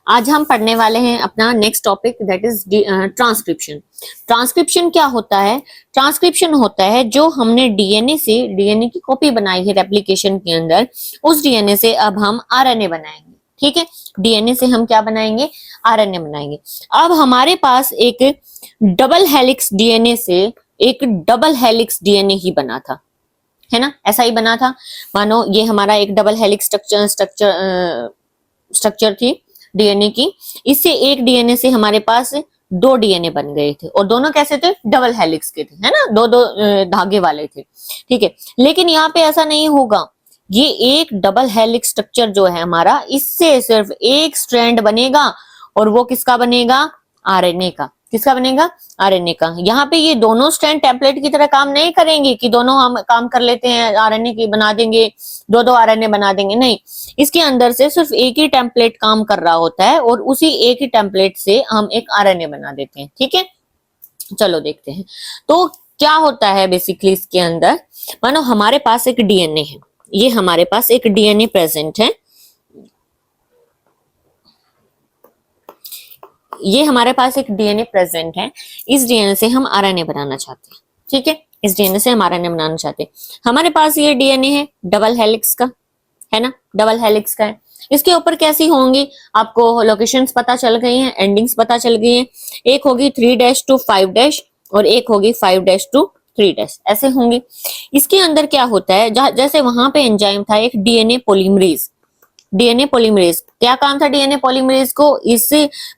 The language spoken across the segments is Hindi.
आज हम पढ़ने वाले हैं अपना next topic that is transcription. Transcription क्या होता है? ट्रांसक्रिप्शन होता है जो हमने डीएनए से डीएनए की कॉपी बनाई है रेप्लिकेशन के अंदर, उस डीएनए से अब हम आरएनए बनाएंगे। ठीक है, डीएनए से हम क्या बनाएंगे? आरएनए बनाएंगे। अब हमारे पास एक डबल हेलिक्स डीएनए से एक डबल हेलिक्स डीएनए ही बना था, है ना, ऐसा ही बना था। मानो ये हमारा एक डबल हेलिक्स स्ट्रक्चर थी डीएनए की। इससे एक डीएनए से हमारे पास दो डीएनए बन गए थे, और दोनों कैसे थे? डबल हेलिक्स के थे, है ना, दो दो धागे वाले थे। ठीक है, लेकिन यहाँ पे ऐसा नहीं होगा। ये एक डबल हेलिक्स स्ट्रक्चर जो है हमारा, इससे सिर्फ एक स्ट्रैंड बनेगा, और वो किसका बनेगा? आरएनए का। किसका बनेगा? आरएनए का। यहाँ पे ये दोनों स्ट्रैंड टेम्पलेट की तरह काम नहीं करेंगे कि दोनों हम काम कर लेते हैं, आरएनए की बना देंगे, दो दो आरएनए बना देंगे, नहीं। इसके अंदर से सिर्फ एक ही टेम्पलेट काम कर रहा होता है, और उसी एक ही टेम्पलेट से हम एक आरएनए बना देते हैं। ठीक है, चलो देखते हैं। तो क्या होता है बेसिकली इसके अंदर? मानो हमारे पास एक डीएनए है, ये हमारे पास एक डीएनए प्रेजेंट है, ये हमारे पास एक डीएनए प्रेजेंट है। इस डीएनए से हम आरएनए बनाना चाहते हैं। ठीक है, इस डीएनए से हम आरएनए बनाना चाहते हैं। हमारे पास ये डीएनए है डबल हेलिक्स का, है ना, डबल हेलिक्स का है। इसके ऊपर कैसी होंगी? आपको लोकेशंस पता चल गई हैं, एंडिंग्स पता चल गई हैं। एक होगी 3' to 5' और एक होगी 5' to 3', ऐसे होंगी। इसके अंदर क्या होता है? जैसे वहां पे एंजाइम था एक डीएनए पॉलीमरेज। डीएनए पॉलीमरेज क्या काम था? डीएनए पॉलीमरेज को इस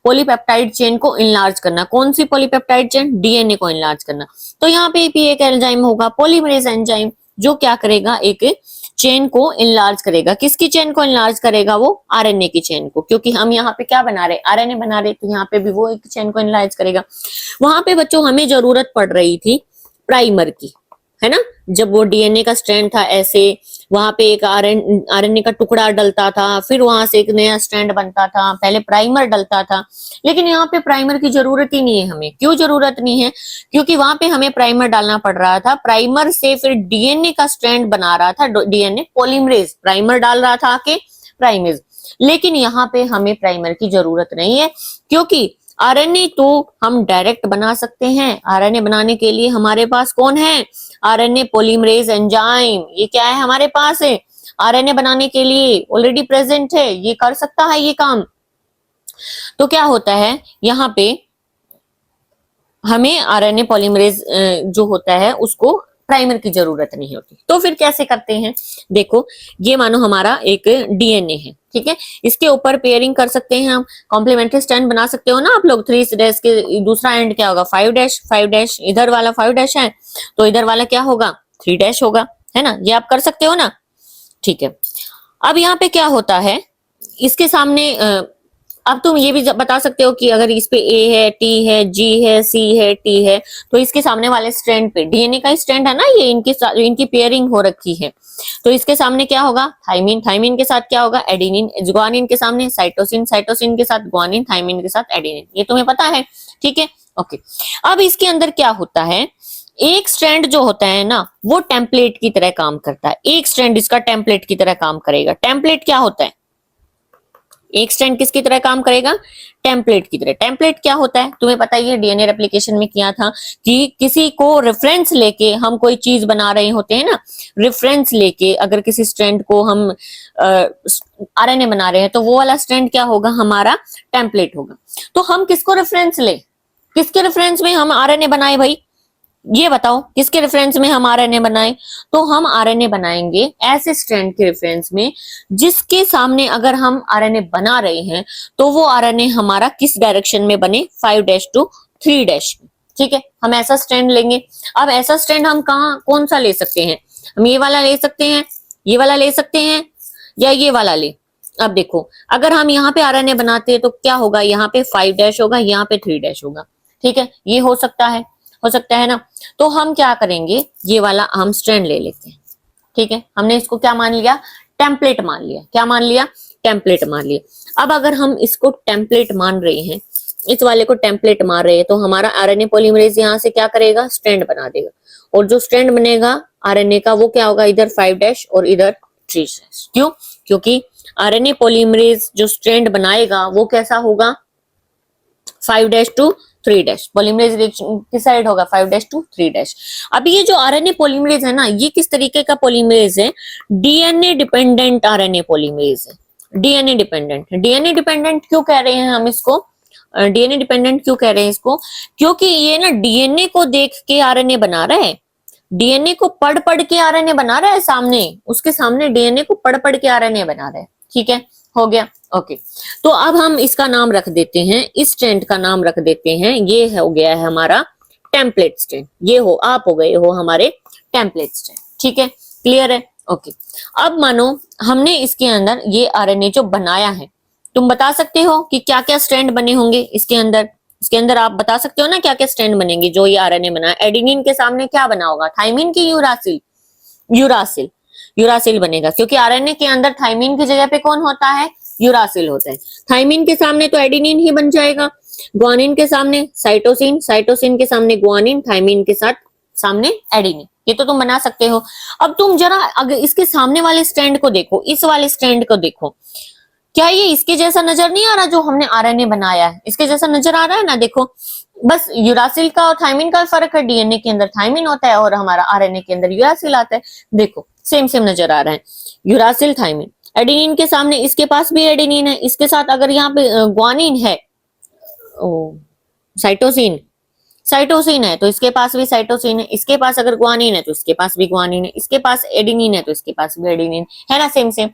पॉलीपेप्टाइड चेन को इनलार्ज करना। कौन सी पॉलीपेप्टाइड चेन? डीएनए को इनलार्ज करना। तो यहाँ पे भी एक एंजाइम होगा, पॉलीमरेज एंजाइम, जो क्या करेगा? एक चेन को इनलार्ज करेगा। किसकी चेन को इनलार्ज करेगा? वो आरएनए की चेन को, क्योंकि हम यहाँ पे क्या बना रहे? आरएनए बना रहे, तो यहाँ पे भी वो एक चेन को इनलार्ज करेगा। वहां पे बच्चों हमें जरूरत पड़ रही थी प्राइमर की, है ना। जब वो डीएनए का स्ट्रैंड था ऐसे, वहां पे एक आरएनए का टुकड़ा डलता था, फिर वहां से एक नया स्ट्रैंड बनता था, पहले प्राइमर डलता था। लेकिन यहाँ पे प्राइमर की जरूरत ही नहीं है हमें। क्यों जरूरत नहीं है? क्योंकि वहां पे हमें प्राइमर डालना पड़ रहा था। प्राइमर से फिर डीएनए का स्ट्रैंड बना रहा था डीएनए पॉलीमरेज, प्राइमर डाल रहा था आके प्राइमेज। लेकिन यहाँ पे हमें प्राइमर की जरूरत नहीं है, क्योंकि आरएनए तो हम डायरेक्ट बना सकते हैं। आरएनए बनाने के लिए हमारे पास कौन है? RNA polymerase enzyme. ये क्या है? हमारे पास है आरएनए बनाने के लिए ऑलरेडी प्रेजेंट है, ये कर सकता है ये काम। तो क्या होता है यहाँ पे? हमें आरएनए पॉलीमरेज जो होता है उसको प्राइमर की जरूरत नहीं होती। तो फिर कैसे करते हैं? देखो, ये मानो हमारा एक डीएनए है, ठीक है। इसके ऊपर पेयरिंग कर सकते हैं हम, कॉम्प्लीमेंट्री स्ट्रैंड बना सकते हो ना आप लोग। 3' के दूसरा एंड क्या होगा? 5', इधर वाला 5' है, तो इधर वाला क्या होगा? 3' होगा, है ना। ये आप कर सकते हो ना, ठीक है। अब यहाँ पे क्या होता है? इसके सामने अब तुम ये भी बता सकते हो कि अगर इस पे ए है, टी है, जी है, सी है, टी है, तो इसके सामने वाले स्ट्रैंड पे, डीएनए का स्ट्रैंड है ना ये, इनकी पेयरिंग हो रखी है, तो इसके सामने क्या होगा? थाइमिन। थाइमिन के साथ क्या होगा? एडेनिन। ग्वानिन के सामने साइटोसिन। साइटोसिन के साथ ग्वानिन। थाइमिन के साथ एडेनिन। ये तुम्हें पता है, ठीक है, ओके। अब इसके अंदर क्या होता है? एक स्ट्रैंड जो होता है ना, वो टेम्पलेट की तरह काम करता है। एक स्ट्रैंड इसका टेम्पलेट की तरह काम करेगा। टेम्पलेट क्या होता है? एक स्ट्रैंड किसकी तरह काम करेगा? टेम्पलेट की तरह। टेम्पलेट क्या होता है? तुम्हें पता ही है, डीएनए रेप्लिकेशन में किया था कि किसी को रेफरेंस लेके हम कोई चीज बना रहे होते हैं ना, रेफरेंस लेके अगर किसी स्ट्रैंड को हम आरएनए बना रहे हैं, तो वो वाला स्ट्रैंड क्या होगा? हमारा टेम्पलेट होगा। तो हम किसको रेफरेंस ले? किसके रेफरेंस में हम आरएनए बनाए भाई? ये बताओ, किसके रेफरेंस में हम आरएनए बनाए? तो हम आरएनए बनाएंगे ऐसे स्ट्रैंड के रेफरेंस में जिसके सामने अगर हम आरएनए बना रहे हैं, तो वो आरएनए हमारा किस डायरेक्शन में बने? 5' to 3' में, ठीक है। हम ऐसा स्ट्रैंड लेंगे। अब ऐसा स्ट्रैंड हम कौन सा ले सकते हैं? हम ये वाला ले सकते हैं, ये वाला ले सकते हैं, या ये वाला ले। अब देखो, अगर हम यहाँ पे आरएनए बनाते हैं तो क्या होगा? यहाँ पे 5' होगा, यहाँ पे 3' होगा, ठीक है। ये हो सकता है ना। तो हम क्या करेंगे? ये वाला हम स्ट्रैंड ले लेते हैं, ठीक है। हमने इसको क्या मान लिया? टेम्पलेट मान लिया। क्या मान लिया? टेम्पलेट मान लिया। अब अगर हम इसको टेम्पलेट मान रहे हैं, इस वाले को टेम्पलेट मान रहे हैं, तो हमारा आरएनए पॉलीमरेज यहाँ से क्या करेगा? स्ट्रैंड बना देगा। और जो स्ट्रैंड बनेगा आरएनए का, वो क्या होगा? इधर 5' और इधर 3'। क्यों? क्योंकि आरएनए पॉलीमरेज जो स्ट्रैंड बनाएगा वो कैसा होगा, 5' to 3'। पॉलीमरेज रिएक्शन किस साइड होगा, 5' to 3'। अब ये जो आरएनए पॉलीमरेज है ना, ये किस तरीके का पॉलीमरेज है, डीएनए डिपेंडेंट आरएनए पॉलीमरेज है। डीएनए डिपेंडेंट, डीएनए डिपेंडेंट क्यों कह रहे हैं हम इसको, डीएनए डिपेंडेंट क्यों कह रहे हैं इसको, क्योंकि ये ना डीएनए को देख के आरएनए बना रहा है, डीएनए को पढ़ पढ़ के आरएनए बना रहा है, सामने उसके सामने डीएनए को पढ़ पढ़ के आरएनए बना रहा है। ठीक है, हो गया, ओके। तो अब हम इसका नाम रख देते हैं, इस स्ट्रैंड का नाम रख देते हैं, ये हो गया है हमारा टेम्पलेट स्ट्रैंड। ये हो, आप हो गए हो हमारे टेम्पलेट स्ट्रैंड। ठीक है, क्लियर है, ओके। अब मानो हमने इसके अंदर ये आरएनए जो बनाया है, तुम बता सकते हो कि क्या क्या स्ट्रैंड बने होंगे इसके अंदर, इसके अंदर आप बता सकते हो ना क्या क्या स्ट्रैंड बनेंगे जो ये आरएनए बना है। एडेनिन के सामने क्या बना होगा, थाइमिन की यूरासिल, यूरासिल, यूरासिल बनेगा, क्योंकि आरएनए के अंदर थाइमिन की जगह पे कौन होता है, यूरासिल होता है। थाइमिन के सामने तो एडेनिन ही बन जाएगा, ग्वानिन के सामने साइटोसिन, साइटोसिन के सामने ग्वानिन, थाइमिन के साथ सामने एडेनिन। ये तो तुम बना सकते हो। अब तुम जरा अगर इसके सामने वाले स्ट्रैंड को देखो, इस वाले स्ट्रैंड को देखो, क्या ये इसके जैसा नजर नहीं आ रहा जो हमने आरएनए बनाया है, इसके जैसा नजर आ रहा है ना, देखो बस यूरासिल का और थाइमिन का फर्क है, डीएनए के अंदर थाइमिन होता है और हमारा आरएनए के अंदर यूरासिल आता है। देखो सेम सेम नजर आ रहा है, यूरासिल थाइमिन, एडेनिन के सामने इसके पास भी एडेनिन है, इसके साथ अगर यहाँ पे ग्वानिन है, ओ साइटोसिन, साइटोसिन है तो इसके पास भी साइटोसिन है, इसके पास अगर ग्वानिन है तो इसके पास भी ग्वानिन है, इसके पास एडेनिन है तो इसके पास भी एडेनिन है ना, सेम सेम।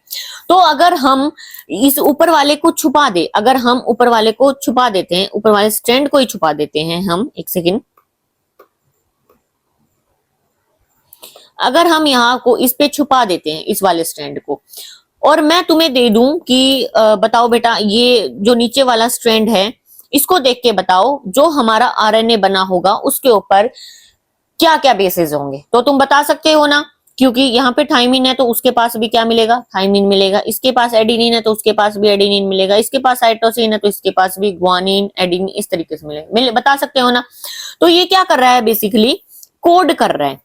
तो अगर हम इस ऊपर वाले को छुपा दे, अगर हम ऊपर वाले को छुपा देते हैं, ऊपर वाले स्ट्रैंड को ही छुपा देते हैं हम, एक सेकेंड, अगर हम यहाँ को इस पे छुपा देते हैं इस वाले स्ट्रैंड को, और मैं तुम्हें दे दूं कि बताओ बेटा ये जो नीचे वाला स्ट्रैंड है इसको देख के बताओ जो हमारा आरएनए बना होगा उसके ऊपर क्या क्या बेसिस होंगे, तो तुम बता सकते हो ना, क्योंकि यहाँ पे थाइमिन है तो उसके पास भी क्या मिलेगा, थाइमिन मिलेगा, इसके पास एडेनिन है तो उसके पास भी एडेनिन मिलेगा, इसके पास साइटोसिन है तो इसके पास भी ग्वानिन एडेनिन इस तरीके से मिलेगा, बता सकते हो ना। तो ये क्या कर रहा है, बेसिकली कोड कर रहा है,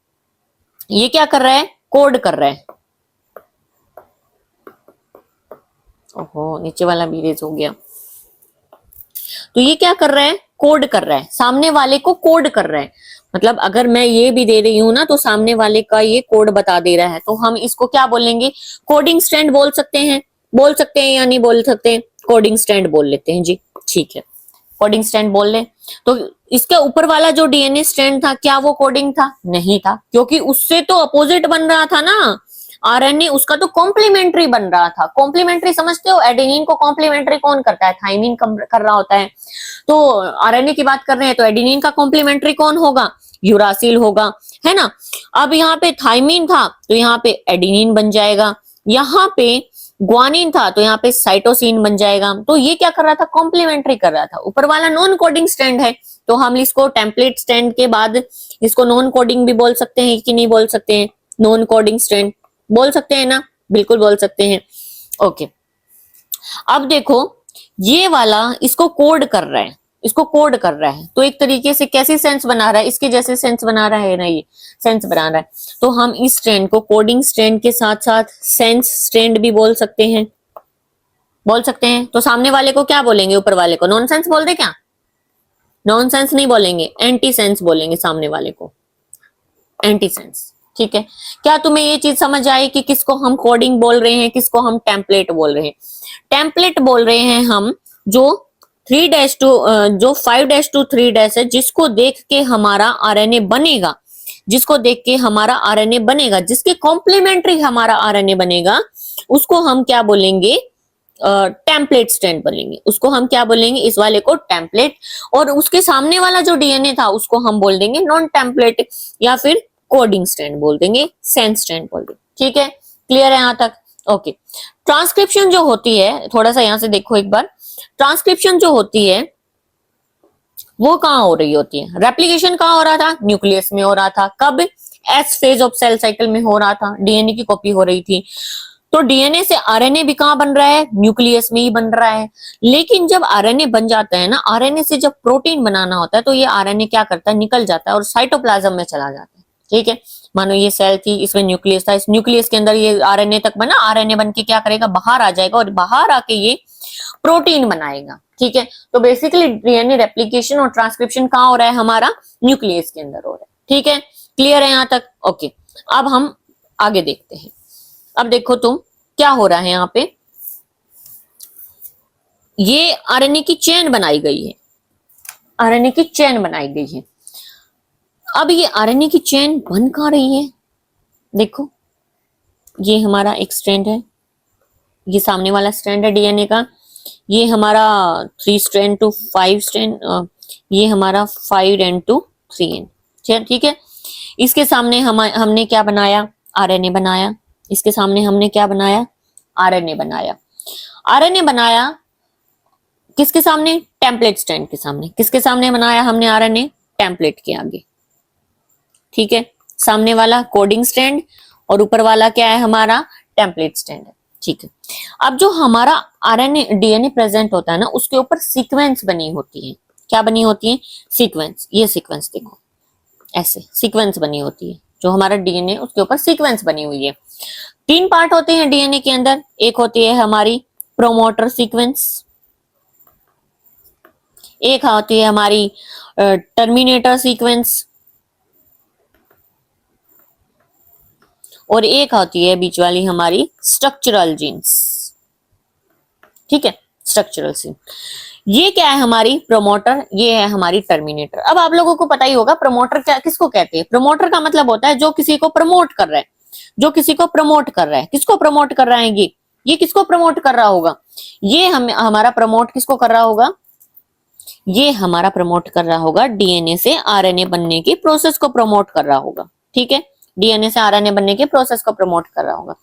ये क्या कर रहा है, कोड कर रहा है। ओहो नीचे वाला भी रेज हो गया। तो ये क्या कर रहा है, कोड कर रहा है, सामने वाले को कोड कर रहा है। मतलब अगर मैं ये भी दे रही हूं ना तो सामने वाले का ये कोड बता दे रहा है, तो हम इसको क्या बोलेंगे, कोडिंग स्ट्रैंड बोल सकते हैं, बोल सकते हैं या नहीं बोल सकते, कोडिंग स्ट्रैंड बोल लेते हैं जी, ठीक है कोडिंग स्ट्रैंड बोल ले। तो इसके ऊपर वाला जो डीएनए स्ट्रैंड था क्या वो कोडिंग था, नहीं था, क्योंकि उससे तो अपोजिट बन रहा था ना आरएनए, उसका तो कॉम्प्लीमेंट्री बन रहा था। कॉम्प्लीमेंट्री समझते हो, एडेनिन को कॉम्प्लीमेंट्री कौन करता है, थाइमिन कर रहा होता है। तो आरएनए की बात कर रहे हैं तो एडेनिन का कॉम्प्लीमेंट्री कौन होगा, यूरासिल होगा, है ना। अब यहाँ पे थाइमिन था तो यहाँ पे एडेनिन बन जाएगा, यहाँ पे ग्वानिन था तो यहाँ पे साइटोसिन बन जाएगा। तो ये क्या कर रहा था, कॉम्प्लीमेंट्री कर रहा था। ऊपर वाला नॉन कोडिंग स्ट्रैंड है तो हम इसको टेम्पलेट स्ट्रैंड के बाद इसको नॉन कोडिंग भी बोल सकते हैं कि नहीं बोल सकते हैं, नॉन कोडिंग स्ट्रैंड बोल सकते हैं ना, बिल्कुल बोल सकते हैं, ओके। अब देखो ये वाला इसको कोड कर रहा है, इसको कोड कर रहा है, तो एक तरीके से कैसी सेंस बना रहा है, इसके जैसे सेंस बना रहा है ना, ये सेंस बना रहा है। तो हम इस स्ट्रैंड को कोडिंग स्ट्रैंड के साथ साथ सेंस स्ट्रैंड भी बोल सकते हैं, बोल सकते हैं। तो सामने वाले को क्या बोलेंगे, ऊपर वाले को नॉनसेंस बोल दे क्या, नॉनसेंस नहीं बोलेंगे, एंटी सेंस बोलेंगे सामने वाले को, एंटी सेंस, ठीक है। क्या तुम्हें ये चीज समझ आई कि किसको हम कोडिंग बोल रहे हैं, किसको हम टेम्पलेट बोल रहे हैं। टेम्पलेट बोल रहे हैं हम जो 3' to जो 5' to 3' है, जिसको देख के हमारा आरएनए बनेगा, जिसको देख के हमारा आरएनए बनेगा, जिसके कॉम्प्लीमेंट्री हमारा आरएनए बनेगा, उसको हम क्या बोलेंगे, टेम्पलेट स्ट्रैंड बोलेंगे। उसको हम क्या बोलेंगे, इस वाले को टेम्पलेट, और उसके सामने वाला जो डीएनए था उसको हम बोल देंगे नॉन टेम्पलेट या फिर कोडिंग स्ट्रैंड बोल देंगे, सेंस स्ट्रैंड बोल देंगे, ठीक है, क्लियर है यहाँ तक, ओके। ट्रांसक्रिप्शन जो होती है, थोड़ा सा यहाँ से देखो एक बार, ट्रांसक्रिप्शन जो होती है वो कहाँ हो रही होती है, रेप्लिकेशन कहाँ हो रहा था, न्यूक्लियस में हो रहा था। कब, S phase of cell cycle में हो रहा था, डीएनए की कॉपी हो रही थी। तो डीएनए से आरएनए भी कहाँ बन रहा है, न्यूक्लियस में ही बन रहा है। लेकिन जब आरएनए बन जाता है ना, आरएनए से जब प्रोटीन बनाना होता है तो ये आरएनए क्या करता है, निकल जाता है और साइटोप्लाज्म में चला जाता है, ठीक है। मानो ये सेल थी, इसमें न्यूक्लियस था, इस न्यूक्लियस के अंदर ये आरएनए तक बना, आरएनए बन के क्या करेगा, बाहर आ जाएगा और बाहर आके ये प्रोटीन बनाएगा। ठीक है, तो बेसिकली डीएनए रेप्लिकेशन और ट्रांसक्रिप्शन कहाँ हो रहा है, हमारा न्यूक्लियस के अंदर हो रहा है। ठीक है, क्लियर है यहां तक? ओके, अब हम आगे देखते हैं। अब देखो तुम क्या हो रहा है यहाँ पे, ये आरएनए की चेन बनाई गई है, आरएनए की चेन बनाई गई है। अब ये आरएनए की चेन बन कहाँ रही है, देखो ये हमारा एक स्ट्रैंड है, ये सामने वाला स्ट्रैंड है डीएनए का, ये हमारा 3 स्ट्रैंड टू 5 स्ट्रैंड, ये हमारा 5 एंड टू 3 एंड। ठीक है, इसके सामने हमने क्या बनाया, आरएनए बनाया, इसके सामने हमने क्या बनाया, आरएनए बनाया। आरएनए बनाया किसके सामने, टेम्पलेट स्ट्रैंड के सामने। किसके सामने बनाया हमने आरएनए, टेम्पलेट के आगे। ठीक है, सामने वाला कोडिंग स्ट्रैंड और ऊपर वाला क्या है हमारा, टेम्पलेट स्ट्रैंड है। ठीक है, अब जो हमारा आरएनए डीएनए प्रेजेंट होता है ना, उसके ऊपर सीक्वेंस बनी होती है। क्या बनी होती है, सीक्वेंस। ये सीक्वेंस देखो, ऐसे सीक्वेंस बनी होती है, जो हमारा डीएनए उसके ऊपर सीक्वेंस बनी हुई है। 3 पार्ट होते हैं डीएनए के अंदर, एक होती है हमारी प्रोमोटर सीक्वेंस, एक होती है हमारी टर्मिनेटर सीक्वेंस, और एक होती है बीच वाली हमारी स्ट्रक्चरल जीन्स। ठीक है, स्ट्रक्चरल जीन। ये क्या है हमारी प्रमोटर, ये है हमारी टर्मिनेटर। अब आप लोगों को पता ही होगा प्रमोटर क्या किसको कहते हैं। प्रमोटर का मतलब होता है जो किसी को प्रमोट कर रहा है, जो किसी को प्रमोट कर रहा है। किसको प्रमोट कर रहा है ये किसको प्रमोट कर रहा होगा, ये हमारा प्रमोट किसको कर रहा होगा, ये हमारा प्रमोट कर रहा होगा डीएनए से आरएनए बनने की प्रोसेस को प्रमोट कर रहा होगा। ठीक है, डीएनए से आरएनए बनने के प्रोसेस को प्रमोट कर रहा होगा।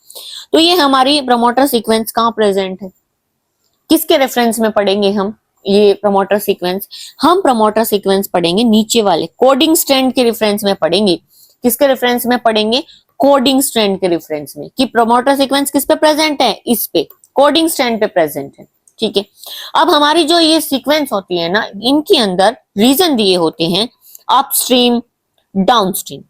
तो ये हमारी प्रमोटर सीक्वेंस कहाँ प्रेजेंट है, किसके रेफरेंस में पढ़ेंगे हम ये प्रमोटर सीक्वेंस, हम प्रमोटर सीक्वेंस पढ़ेंगे नीचे वाले कोडिंग स्ट्रैंड के रेफरेंस में पढ़ेंगे। किसके रेफरेंस में पढ़ेंगे, कोडिंग स्ट्रैंड के रेफरेंस में, कि प्रमोटर सीक्वेंस किस पे प्रेजेंट है, इस पे कोडिंग स्ट्रैंड पे प्रेजेंट है। ठीक है, अब हमारी जो ये सीक्वेंस होती है ना, इनके अंदर रीजन दिए होते हैं अपस्ट्रीम डाउनस्ट्रीम।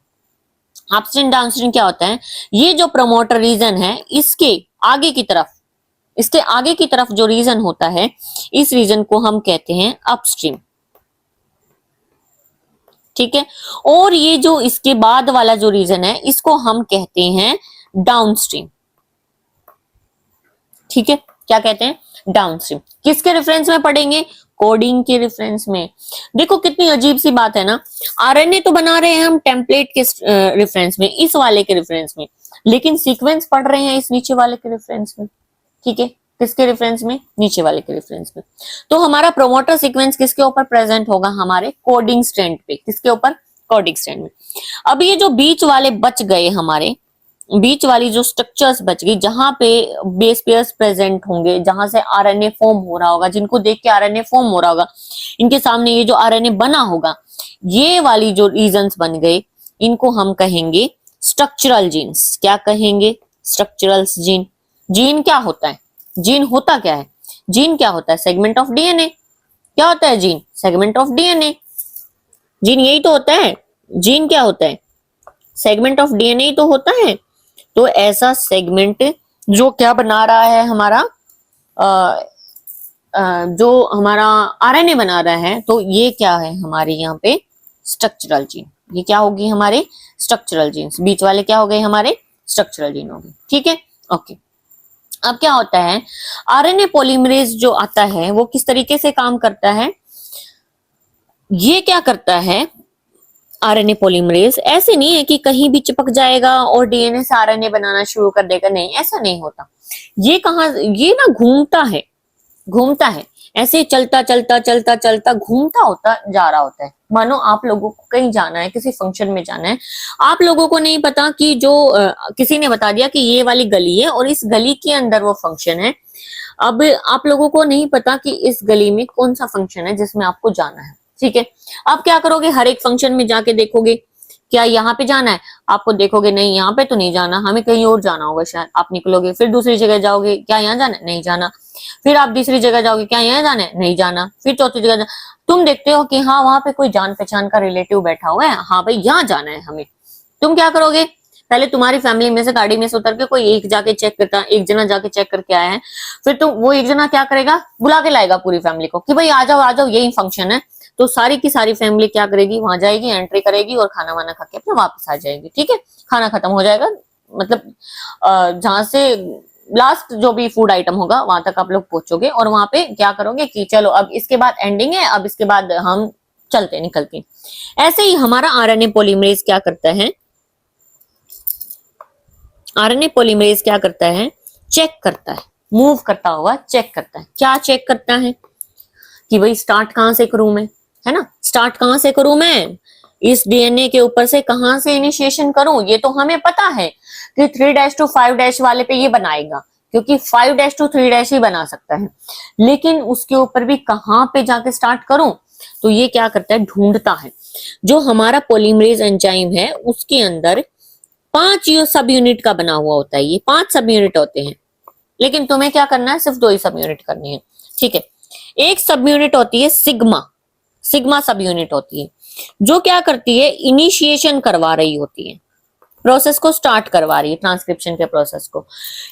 अपस्ट्रीम डाउनस्ट्रीम क्या होता है, ये जो प्रमोटर रीजन है इसके आगे की तरफ, इसके आगे की तरफ जो रीजन होता है, इस रीजन को हम कहते हैं अपस्ट्रीम। ठीक है, और ये जो इसके बाद वाला जो रीजन है, इसको हम कहते हैं डाउनस्ट्रीम। ठीक है, क्या कहते हैं, डाउनस्ट्रीम। किसके रेफरेंस में पढ़ेंगे, कोडिंग के रेफरेंस में। देखो कितनी अजीब सी बात है ना, आरएनए तो बना रहे हैं हम टेम्पलेट के रेफरेंस में, इस वाले के रेफरेंस में, लेकिन सीक्वेंस पढ़ रहे हैं इस नीचे वाले के रेफरेंस में। ठीक है, किसके रेफरेंस में, नीचे वाले के रेफरेंस में। तो हमारा प्रोमोटर सीक्वेंस किसके ऊपर प्रेजेंट होगा, हमारे कोडिंग स्ट्रैंड पे। किसके ऊपर, कोडिंग स्ट्रैंड में। अब ये जो बीच वाले बच गए, हमारे बीच वाली जो स्ट्रक्चर्स बच गई, जहां पे बेस पेयर्स प्रेजेंट होंगे, जहां से आरएनए फॉर्म हो रहा होगा, जिनको देख के आरएनए फॉर्म हो रहा होगा, इनके सामने ये जो आरएनए बना होगा, ये वाली जो रीजन्स बन गए, इनको हम कहेंगे स्ट्रक्चरल जीन्स। क्या कहेंगे, स्ट्रक्चरल जीन। जीन क्या होता है, जीन होता क्या है, जीन क्या होता है, सेगमेंट ऑफ डीएनए। क्या होता है gene, segment of DNA. Gene यही तो होता है, जीन क्या होता है, सेगमेंट ऑफ डीएनए ही तो होता है। तो ऐसा सेगमेंट जो क्या बना रहा है हमारा जो हमारा आरएनए बना रहा है, तो ये क्या है हमारे यहाँ पे स्ट्रक्चरल जीन। ये क्या होगी हमारे स्ट्रक्चरल जीन्स, बीच वाले क्या हो गए हमारे स्ट्रक्चरल जीन हो गए। ठीक है, ओके। अब क्या होता है, आरएनए पॉलीमरेज जो आता है वो किस तरीके से काम करता है, ये क्या करता है, आरएनए पॉलीमरेज ऐसे नहीं है कि कहीं भी चिपक जाएगा और डीएनए से आरएनए बनाना शुरू कर देगा, नहीं, ऐसा नहीं होता। ये कहां, ये ना घूमता है, घूमता है, ऐसे चलता चलता चलता चलता घूमता होता जा रहा होता है। मानो आप लोगों को कहीं जाना है, किसी फंक्शन में जाना है, आप लोगों को नहीं पता कि जो किसी ने बता दिया कि ये वाली गली है और इस गली के अंदर वो फंक्शन है। अब आप लोगों को नहीं पता कि इस गली में कौन सा फंक्शन है जिसमें आपको जाना है। ठीक है, आप क्या करोगे, हर एक फंक्शन में जाके देखोगे क्या यहाँ पे जाना है, आपको देखोगे नहीं यहाँ पे तो नहीं जाना, हमें कहीं और जाना होगा शायद, आप निकलोगे, फिर दूसरी जगह जाओगे, क्या यहाँ जाना है, नहीं जाना, फिर आप तीसरी जगह जाओगे, क्या यहाँ जाना है, नहीं जाना, फिर चौथी जगह तुम देखते हो कि हाँ वहां पे कोई जान पहचान का रिलेटिव बैठा हुआ है, हाँ भाई यहाँ जाना है हमें, तुम क्या करोगे, पहले तुम्हारी फैमिली में से गाड़ी में से उतर के कोई एक जाके चेक करता, एक जना जाके चेक करके आया है, फिर तुम वो एक जना क्या करेगा, बुला के लाएगा पूरी फैमिली को कि भाई आ जाओ यही फंक्शन है। तो सारी की सारी फैमिली क्या करेगी, वहां जाएगी, एंट्री करेगी और खाना वाना खा के अपने वापस आ जाएगी। ठीक है, खाना खत्म हो जाएगा, मतलब जहां से लास्ट जो भी फूड आइटम होगा वहां तक आप लोग पहुंचोगे और वहां पे क्या करोगे कि चलो अब इसके बाद एंडिंग है, अब इसके बाद हम चलते निकलते। ऐसे ही हमारा आरएनए पॉलीमरेज क्या करता है, आरएनए पॉलीमरेज क्या करता है, चेक करता है, मूव करता हुआ चेक करता है। क्या चेक करता है कि भाई स्टार्ट कहां से करूं मैं, है ना, स्टार्ट कहां से करूं मैं, इस डीएनए के ऊपर से कहां से इनिशिएशन करूं। ये तो हमें पता है कि 3' to 5' वाले पे ये बनाएगा, क्योंकि 5' to 3' ही बना सकता है, लेकिन उसके ऊपर भी कहां पे जाके स्टार्ट करूं, तो ये क्या करता है, ढूंढता है। जो हमारा पॉलीमरेज एंजाइम है उसके अंदर 5 सब यूनिट का बना हुआ होता है, ये 5 सब यूनिट होते हैं, लेकिन तुम्हें क्या करना है, सिर्फ 2 ही सब यूनिट करनी है। ठीक है, एक सब यूनिट होती है सिग्मा, सिग्मा सब यूनिट होती है, जो क्या करती है, इनिशिएशन करवा रही होती है, प्रोसेस को स्टार्ट करवा रही है, ट्रांसक्रिप्शन के प्रोसेस को।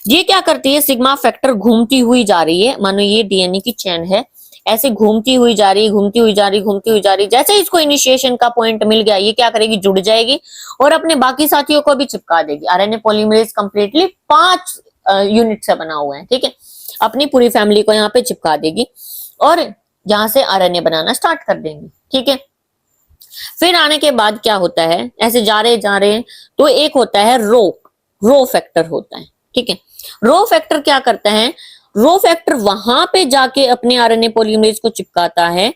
ये क्या करती है, सिग्मा फैक्टर घूमती हुई जा रही है, मानो ये डीएनए की चेन है, ऐसे घूमती हुई जा रही, घूमती हुई जा रही, घूमती हुई जा रही। जैसे इसको इनिशिएशन का पॉइंट मिल गया, ये क्या करेगी, जुड़ जाएगी और अपने बाकी साथियों को भी चिपका देगी। आरएनए पॉलीमरेज कंप्लीटली 5 यूनिट से बना हुआ है। ठीक है, अपनी पूरी फैमिली को यहाँ पे चिपका देगी और यहाँ से आरएनए बनाना स्टार्ट कर देंगे। ठीक है, फिर आने के बाद क्या होता है, ऐसे जा रहे तो एक होता है रो फैक्टर होता है। ठीक है, रो फैक्टर क्या करता है, रो फैक्टर वहां पे जाके अपने आरएनए पॉलीमरेज को चिपकाता है,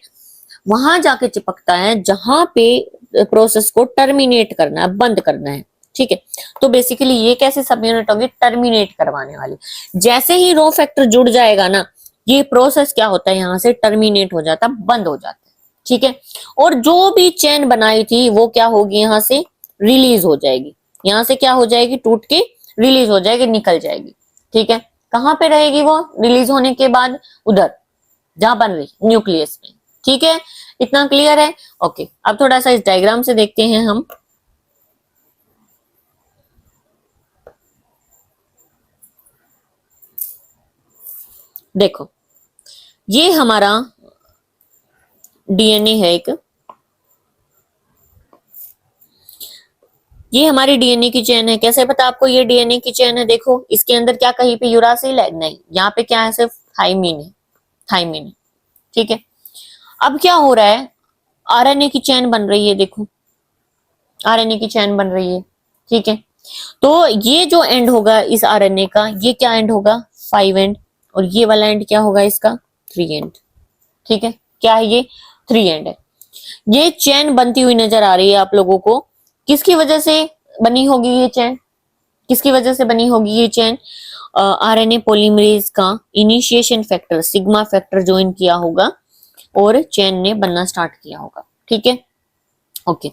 वहां जाके चिपकता है जहां पे प्रोसेस को टर्मिनेट करना है, बंद करना है। ठीक है, तो बेसिकली ये कैसे सब यूनिट होगी, टर्मिनेट करवाने वाली। जैसे ही रो फैक्टर जुड़ जाएगा ना, ये प्रोसेस क्या होता है, यहां से टर्मिनेट हो जाता है, बंद हो जाता है। ठीक है, और जो भी चेन बनाई थी वो क्या होगी, यहां से रिलीज हो जाएगी, यहां से क्या हो जाएगी, टूट के रिलीज हो जाएगी, निकल जाएगी। ठीक है, कहां पे रहेगी वो रिलीज होने के बाद, उधर जहां बन रही न्यूक्लियस में। ठीक है, इतना क्लियर है। ओके, अब थोड़ा सा इस डायग्राम से देखते हैं हम। देखो, ये हमारा डीएनए है एक, ये हमारी डीएनए की चेन है। कैसे पता आपको ये डीएनए की चेन है, देखो इसके अंदर क्या कहीं पे यूरासिल है, नहीं, यहाँ पे क्या है, सिर्फ थाइमिन है, थाइमिन है। ठीक है, अब क्या हो रहा है, आरएनए की चेन बन रही है, देखो आरएनए की चेन बन रही है। ठीक है, तो ये जो एंड होगा इस आरएनए का, ये क्या एंड होगा, 5 एंड, और ये वाला एंड क्या होगा इसका, 3 एंड। ठीक है, क्या है ये, 3 एंड है। ये चेन बनती हुई नजर आ रही है आप लोगों को, किसकी वजह से बनी होगी ये चेन, किसकी वजह से बनी होगी ये चेन, आरएनए पॉलीमरेज का initiation factor sigma factor join किया होगा और चेन ने बनना स्टार्ट किया होगा। ठीक है, ओके,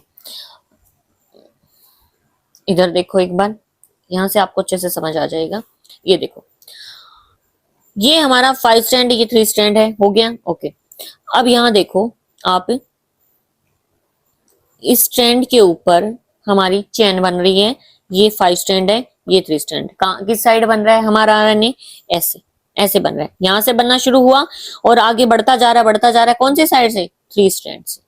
इधर देखो एक बार, यहां से आपको अच्छे से समझ आ जाएगा। ये देखो, ये हमारा 5 स्टैंड, ये 3 स्टैंड है, हो गया। ओके, अब यहां देखो आप, इस स्टैंड के ऊपर हमारी चेन बन रही है, ये 5 स्टैंड है, ये 3 स्टैंड। किस साइड बन रहा है हमारा आरएनए, ऐसे ऐसे बन रहा है, यहां से बनना शुरू हुआ और आगे बढ़ता जा रहा है, बढ़ता जा रहा है, कौन से साइड से, 3 स्टैंड से,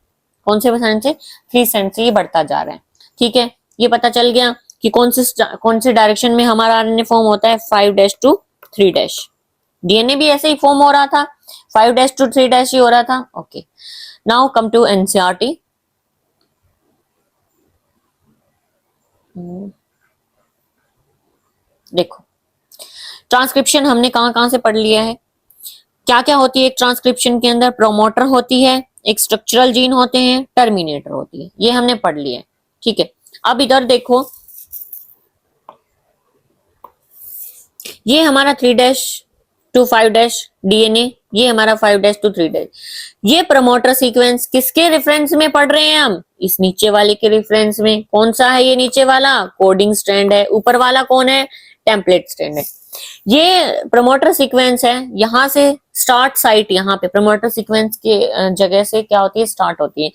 कौन से साइड से, 3 स्टैंड से ये बढ़ता जा रहा है। ठीक है, ये पता चल गया कि कौन से डायरेक्शन में हमारा आरएनए फॉर्म होता है, 5' to 3'। डीएनए भी ऐसे ही फॉर्म हो रहा था, 5' to 3' ही हो रहा था। Okay, now come to NCERT. देखो, ट्रांसक्रिप्शन हमने कहां कहां से पढ़ लिया है, क्या क्या होती है एक ट्रांसक्रिप्शन के अंदर, प्रोमोटर होती है, एक स्ट्रक्चरल जीन होते हैं, टर्मिनेटर होती है, ये हमने पढ़ लिया है। ठीक है, अब इधर देखो, ये हमारा 3' to 5' डीएनए, ये हमारा 5' to 3'। ये प्रमोटर सीक्वेंस किसके रेफरेंस में पढ़ रहे हैं हम, इस नीचे वाले के रेफरेंस में। कौन सा है ये नीचे वाला, कोडिंग स्ट्रैंड है, ऊपर वाला कौन है, टेम्पलेट स्ट्रैंड है। ये प्रमोटर सीक्वेंस है, यहां से स्टार्ट साइट, यहाँ पे प्रमोटर सीक्वेंस के जगह से क्या होती है, स्टार्ट होती है।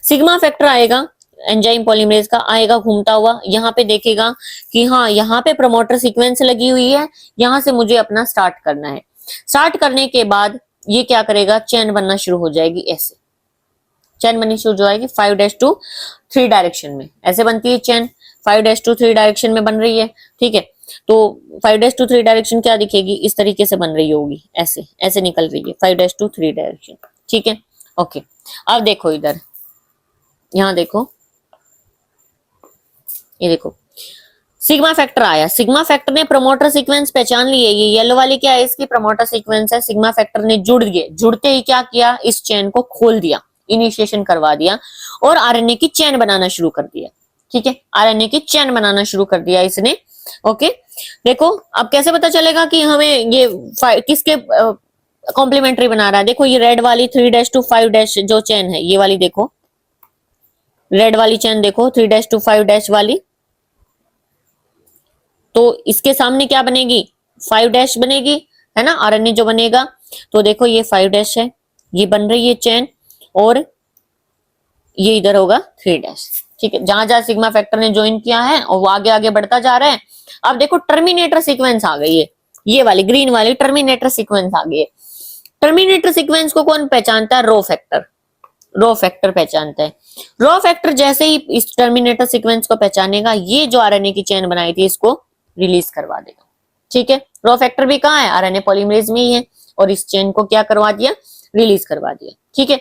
सिग्मा फैक्टर आएगा एंजाइम पॉलीमरेज का आएगा घूमता हुआ, यहाँ पे देखेगा कि हाँ यहाँ पे प्रमोटर सीक्वेंस लगी हुई है, यहाँ से मुझे अपना स्टार्ट करना है। स्टार्ट करने के बाद ये क्या करेगा, चेन बनना शुरू हो जाएगी, ऐसे चेन बननी शुरू हो जाएगी 5-3 डायरेक्शन में, ऐसे बनती है चेन, 5-3 डायरेक्शन में बन रही है। ठीक है, तो 5-3 डायरेक्शन क्या दिखेगी, इस तरीके से बन रही होगी, ऐसे ऐसे निकल रही है 5-3 डायरेक्शन। ठीक है, ओके। अब देखो इधर, यहां देखो, ये देखो सिग्मा फैक्टर आया, सिग्मा फैक्टर ने प्रमोटर सीक्वेंस पहचान लिए, ये येलो वाली क्या है, इसकी प्रमोटर सीक्वेंस है। सिग्मा फैक्टर ने जुड़ गए, जुड़ते ही क्या किया, इस चेन को खोल दिया, इनिशिएशन करवा दिया और आरएनए की चेन बनाना शुरू कर दिया। ठीक है, आरएनए की चेन बनाना शुरू कर दिया इसने। ओके, देखो अब कैसे पता चलेगा कि हमें ये किसके कॉम्प्लीमेंट्री बना रहा है। देखो ये रेड वाली 3-5 जो चेन है, ये वाली देखो, रेड वाली चेन देखो 3-5 वाली, तो इसके सामने क्या बनेगी, 5 बनेगी, है ना, आरएनए जो बनेगा। तो देखो ये 5 है, ये बन रही है चेन, और ये इधर होगा 3। ठीक है, जहां जहां सिग्मा फैक्टर ने ज्वाइन किया है और वो आगे आगे बढ़ता जा रहा है। अब देखो टर्मिनेटर सीक्वेंस आ गई है, ये वाली ग्रीन वाली टर्मिनेटर सीक्वेंस आ गई है। टर्मिनेटर सीक्वेंस को कौन पहचानता है, रो फैक्टर, रो फैक्टर पहचानता है। रो फैक्टर जैसे ही इस टर्मिनेटर सीक्वेंस को पहचानेगा, ये जो आरएनए की चेन बनाई थी इसको रिलीज करवा देगा। ठीक है, रो फैक्टर भी कहाँ है, आरएनए पॉलीमरेज में ही है, और इस चेन को क्या करवा दिया, रिलीज करवा दिया। ठीक है,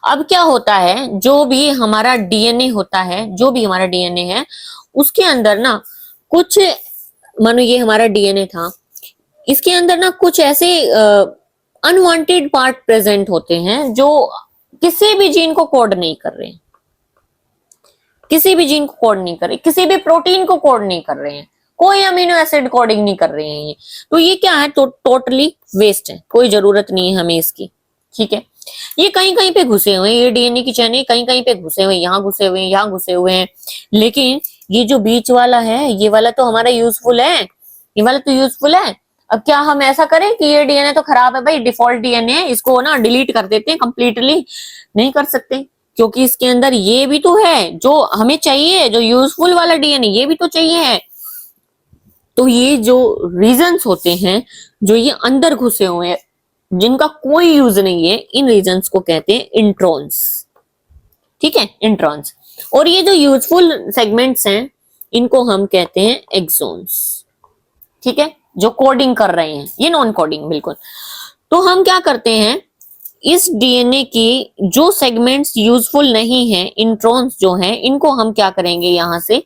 अब क्या होता है, जो भी हमारा डीएनए होता है, जो भी हमारा डीएनए है, उसके अंदर ना कुछ, मानो ये हमारा डीएनए था, इसके अंदर ना कुछ ऐसे अनवांटेड पार्ट प्रेजेंट होते हैं जो किसी भी जीन को कोड नहीं कर रहे हैं, किसी भी जीन को कोड नहीं कर रहे, किसी भी प्रोटीन को कोड नहीं कर रहे हैं, कोई अमीनो एसिड कोडिंग नहीं कर रहे हैं ये। तो ये क्या है, तो टोटली वेस्ट है, कोई जरूरत नहीं है हमें इसकी। ठीक है, ये कहीं कहीं पे घुसे हुए हैं, ये डीएनए की चेन कहीं कहीं पे घुसे हुए हैं, यहाँ घुसे हुए हैं, यहाँ घुसे हुए हैं, लेकिन ये जो बीच वाला है, ये वाला तो हमारा यूजफुल है, ये वाला तो यूजफुल है। अब क्या हम ऐसा करें कि ये डीएनए तो खराब है भाई, डिफॉल्ट डीएनए, इसको ना डिलीट कर देते हैं कंप्लीटली? नहीं कर सकते, क्योंकि इसके अंदर ये भी तो है जो हमें चाहिए, जो यूजफुल वाला डीएनए, ये भी तो चाहिए है। तो ये जो रीजन्स होते हैं, जो ये अंदर घुसे हुए हैं, जिनका कोई यूज नहीं है, इन रीजन्स को कहते हैं इंट्रॉन्स। ठीक है, इंट्रॉन्स। और ये जो यूजफुल सेगमेंट्स हैं, इनको हम कहते हैं एक्सॉन्स। ठीक है, जो कोडिंग कर रहे हैं, ये नॉन कोडिंग बिल्कुल। तो हम क्या करते हैं, इस डीएनए की जो सेगमेंट्स यूजफुल नहीं है, इंट्रॉन्स जो हैं, इनको हम क्या करेंगे, यहां से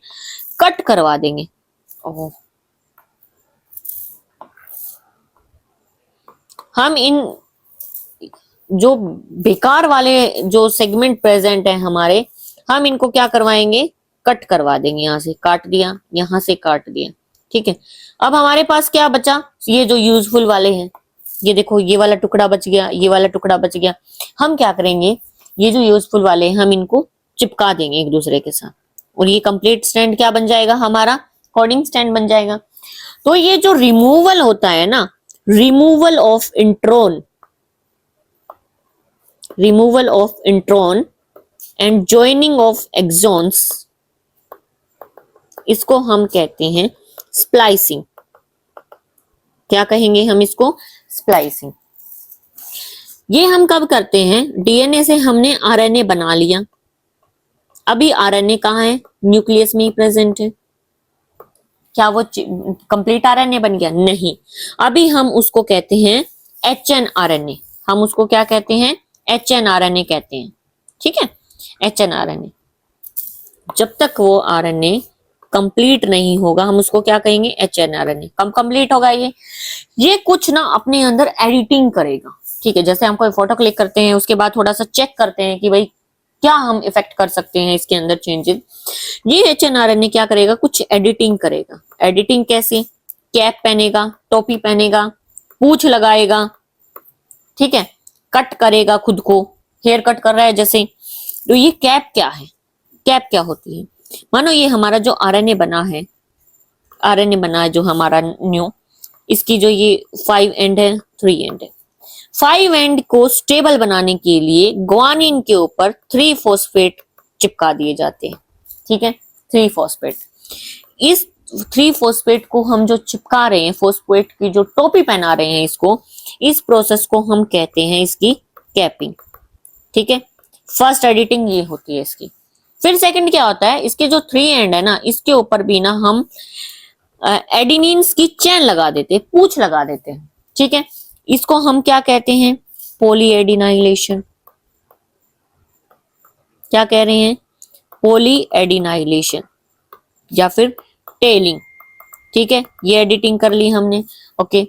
कट करवा देंगे। ओह, हम इन जो बेकार वाले जो सेगमेंट प्रेजेंट है हमारे, हम इनको क्या करवाएंगे, कट करवा देंगे। यहां से काट दिया, यहां से काट दिया। ठीक है, अब हमारे पास क्या बचा, ये जो यूजफुल वाले हैं, ये देखो ये वाला टुकड़ा बच गया, ये वाला टुकड़ा बच गया। हम क्या करेंगे, ये जो यूजफुल वाले हैं, हम इनको चिपका देंगे एक दूसरे के साथ, और ये कंप्लीट स्टैंड क्या बन जाएगा, हमारा कोडिंग स्टैंड बन जाएगा। तो ये जो रिमूवल होता है ना, removal of intron, removal of intron and joining of exons, इसको हम कहते हैं स्प्लाइसिंग। क्या कहेंगे हम इसको, स्प्लाइसिंग। ये हम कब करते हैं, डीएनए से हमने आरएनए बना लिया, अभी आरएनए कहाँ है, न्यूक्लियस में ही प्रेजेंट है। क्या वो कंप्लीट आरएनए बन गया, नहीं, अभी हम उसको कहते हैं एचएनआरएनए। हम उसको क्या कहते हैं, एचएनआरएनए कहते हैं। ठीक है, एचएनआरएनए। जब तक वो आरएनए कंप्लीट नहीं होगा, हम उसको क्या कहेंगे, एचएनआरएनए। कब कंप्लीट होगा ये कुछ ना अपने अंदर एडिटिंग करेगा। ठीक है, जैसे हम कोई फोटो क्लिक करते हैं, उसके बाद थोड़ा सा चेक करते हैं कि भाई क्या हम इफेक्ट कर सकते हैं इसके अंदर चेंजेस, ये एचएनआरएनए क्या करेगा, कुछ एडिटिंग करेगा। एडिटिंग कैसे, कैप पहनेगा, टोपी पहनेगा, पूंछ लगाएगा, ठीक है, कट करेगा खुद को, हेयर कट कर रहा है जैसे। तो ये कैप क्या है, कैप क्या होती है, मानो ये हमारा जो आरएनए बना है, आरएनए बना है जो हमारा न्यू, इसकी जो ये 5 एंड है, 3 एंड है। 5 एंड को स्टेबल बनाने के लिए ग्वानिन के ऊपर 3 फॉस्फेट चिपका दिए जाते हैं। ठीक है, 3 फॉस्फेट। इस 3 फॉस्फेट को हम जो चिपका रहे हैं, फॉस्फेट की जो टोपी पहना रहे हैं इसको, इस प्रोसेस को हम कहते हैं इसकी कैपिंग। ठीक है, फर्स्ट एडिटिंग ये होती है इसकी। फिर सेकंड क्या होता है, इसके जो 3 एंड है ना, इसके ऊपर भी ना हम एडिनिन्स की चेन लगा देते हैं, पूंछ लगा देते हैं। ठीक है, इसको हम क्या कहते हैं, पॉली एडिनाइलेशन। क्या कह रहे हैं, पॉली एडिनाइलेशन या फिर टेलिंग। ठीक है, ये एडिटिंग कर ली हमने। ओके,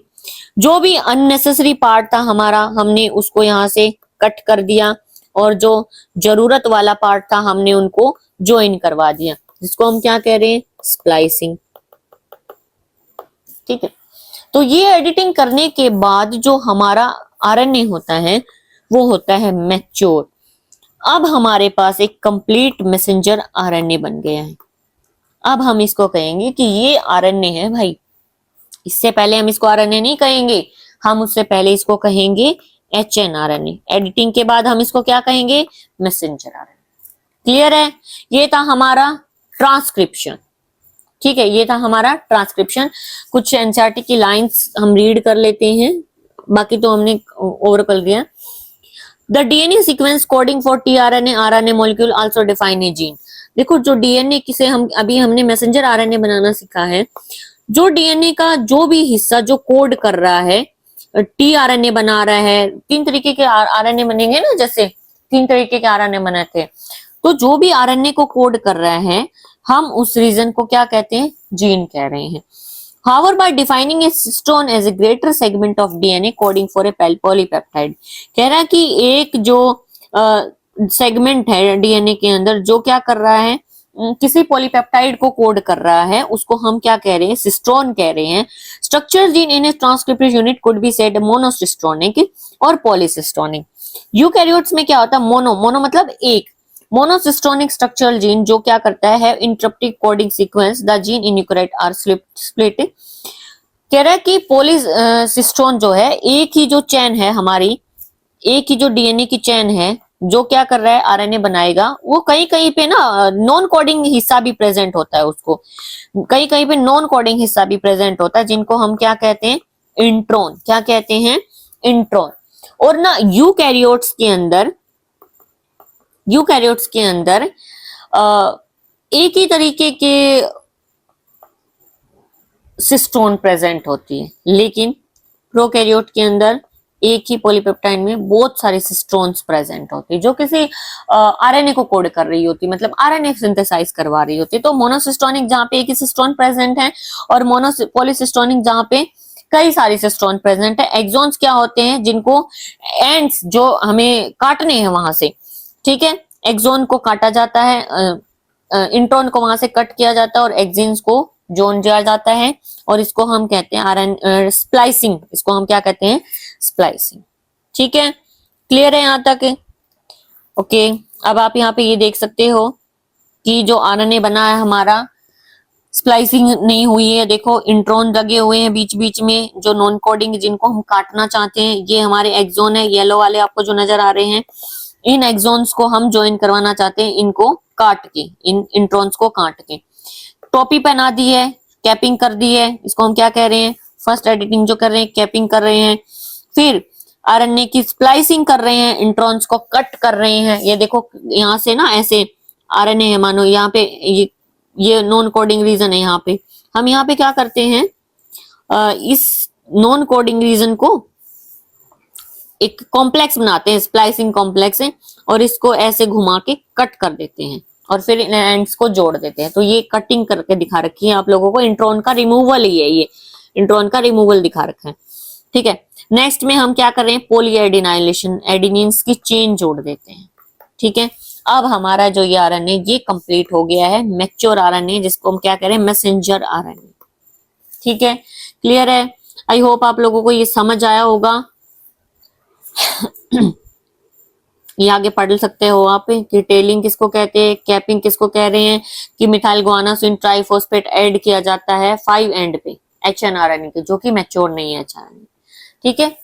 जो भी अननेसेसरी पार्ट था हमारा, हमने उसको यहां से कट कर दिया, और जो जरूरत वाला पार्ट था हमने उनको ज्वाइन करवा दिया, जिसको हम क्या कह रहे हैं, स्प्लाइसिंग। ठीक है, तो ये एडिटिंग करने के बाद जो हमारा आरएनए होता है वो होता है मैच्योर। अब हमारे पास एक कंप्लीट मैसेंजर आरएनए बन गया है। अब हम इसको कहेंगे कि ये आरएनए है भाई। इससे पहले हम इसको आरएनए नहीं कहेंगे, हम उससे पहले इसको कहेंगे एचएनआरएनए। एडिटिंग के बाद हम इसको क्या कहेंगे, मैसेंजर आरएनए। क्लियर है, ये था हमारा ट्रांसक्रिप्शन। ठीक है, ये था हमारा ट्रांसक्रिप्शन। कुछ एनसीईआरटी की लाइंस हम रीड कर लेते हैं, बाकी तो हमने ओवर कर दिया। The DNA sequence coding for tRNA RNA molecule also define a gene. देखो, जो डीएनए किसे हम अभी हमने मैसेंजर आरएनए बनाना सीखा है, जो डीएनए का जो भी हिस्सा जो कोड कर रहा है, टीआरएनए बना रहा है, 3 तरीके के आरएनए बनेंगे ना, जैसे 3 तरीके के आरएनए बने थे, तो जो भी आरएनए को कोड कर रहा है, हम उस रीजन को क्या कहते हैं, जीन कह रहे हैं। However, by defining a histone as a greater segment of DNA coding for a polypeptide, कह रहा है कि एक जो सेगमेंट है डीएनए के अंदर जो क्या कर रहा है, किसी पॉलीपेप्टाइड को कोड कर रहा है, उसको हम क्या कह रहे हैं, सिस्टोन कह रहे हैं। Structure gene in a transcriptive unit could be said monocistronic और पॉलीसिस्टोनिक। यूकैरियोट्स में क्या होता है, मोनो मतलब एक। मोनोसिस्टोनिक स्ट्रक्चरल जीन जो क्या करता है, interruptive coding sequence the gene in eukaryote are split. कह रहा है कि पॉलीसिस्टोन जो है, एक ही जो चेन है हमारी, एक ही जो डीएनए की चेन है जो क्या कर रहा है, आरएनए बनाएगा, वो कहीं कहीं पे ना नॉन कोडिंग हिस्सा भी प्रेजेंट होता है, उसको कहीं कहीं पे नॉन कोडिंग हिस्सा भी प्रेजेंट होता है, जिनको हम क्या कहते हैं, इंट्रॉन। क्या कहते हैं, इंट्रॉन। और ना यूकैरियोट्स के अंदर एक ही तरीके के सिस्टोन प्रेजेंट होती है, लेकिन प्रोकैरियोट के अंदर एक ही पॉलीपेप्टाइड में बहुत सारे सिस्टोन्स प्रेजेंट होती है, जो किसी आरएनए को कोड कर रही होती, मतलब आरएनए सिंथेसाइज करवा रही होती। तो मोनोसिस्टोनिक जहां पे एक ही सिस्टोन प्रेजेंट है, और पॉलीसिस्टोनिक जहां पे कई सारे सिस्टोन प्रेजेंट है। एक्सॉन्स क्या होते हैं, जिनको एंड्स जो हमें काटने हैं वहां से, ठीक है, एक्सॉन को काटा जाता है, इंट्रॉन को वहां से कट किया जाता है, और एक्सिन्स को जोड़ दिया जाता है, और इसको हम कहते हैं स्प्लाइसिंग। इसको हम क्या कहते हैं, स्प्लाइसिंग। ठीक है, क्लियर है यहाँ तक? ओके, अब आप यहाँ पे ये देख सकते हो कि जो आरएनए बना है हमारा, स्प्लाइसिंग नहीं हुई है। देखो, इंट्रॉन लगे हुए हैं बीच बीच में, जो नॉन कोडिंग जिनको हम काटना चाहते हैं। ये हमारे एक्सॉन है, येलो वाले आपको जो नजर आ रहे हैं, इन एक्सॉन्स को हम ज्वाइन करवाना चाहते हैं, इनको काट के, इन इंट्रॉन्स को काट के टोपी पहना दी है, कैपिंग कर दी है। इसको हम क्या कह रहे हैं, फर्स्ट एडिटिंग जो कर रहे हैं, कैपिंग कर रहे हैं। फिर आरएनए की स्प्लाइसिंग कर रहे हैं, इंट्रॉन्स को कट कर रहे हैं। ये देखो, यहाँ से ना ऐसे आरएनए है, मानो यहाँ पे ये नॉन कोडिंग रीजन है। यहाँ पे हम यहाँ पे क्या करते हैं, इस नॉन कोडिंग रीजन को एक कॉम्प्लेक्स बनाते हैं, स्प्लाइसिंग कॉम्प्लेक्स है, और इसको ऐसे घुमा के कट कर देते हैं, और फिर इन एंड्स को जोड़ देते हैं। तो ये कटिंग करके दिखा रखी है आप लोगों को, इंट्रॉन का रिमूवल ही है, ये इंट्रॉन का रिमूवल दिखा रखा है। ठीक है, नेक्स्ट में हम क्या कर रहे हैं, पॉली एडिनाइलेशन, एडिनिन्स की चेन जोड़ देते हैं। ठीक है, अब हमारा जो ये आरएनए ये कंप्लीट हो गया है, मैच्योर आरएनए, जिसको हम क्या कह रहे हैं, मैसेंजर आरएनए। ठीक है, क्लियर है? आई होप आप लोगों को ये समझ आया होगा। ये आगे पढ़ सकते हो आप कि टेलिंग किसको कहते हैं, कैपिंग किसको कह रहे हैं, कि मिथाइल गुआनासिन ट्राइफॉस्फेट ऐड किया जाता है 5 एंड पे एचएनआरएनए के, जो कि मैच्योर नहीं है एचआरएनए। ठीक है।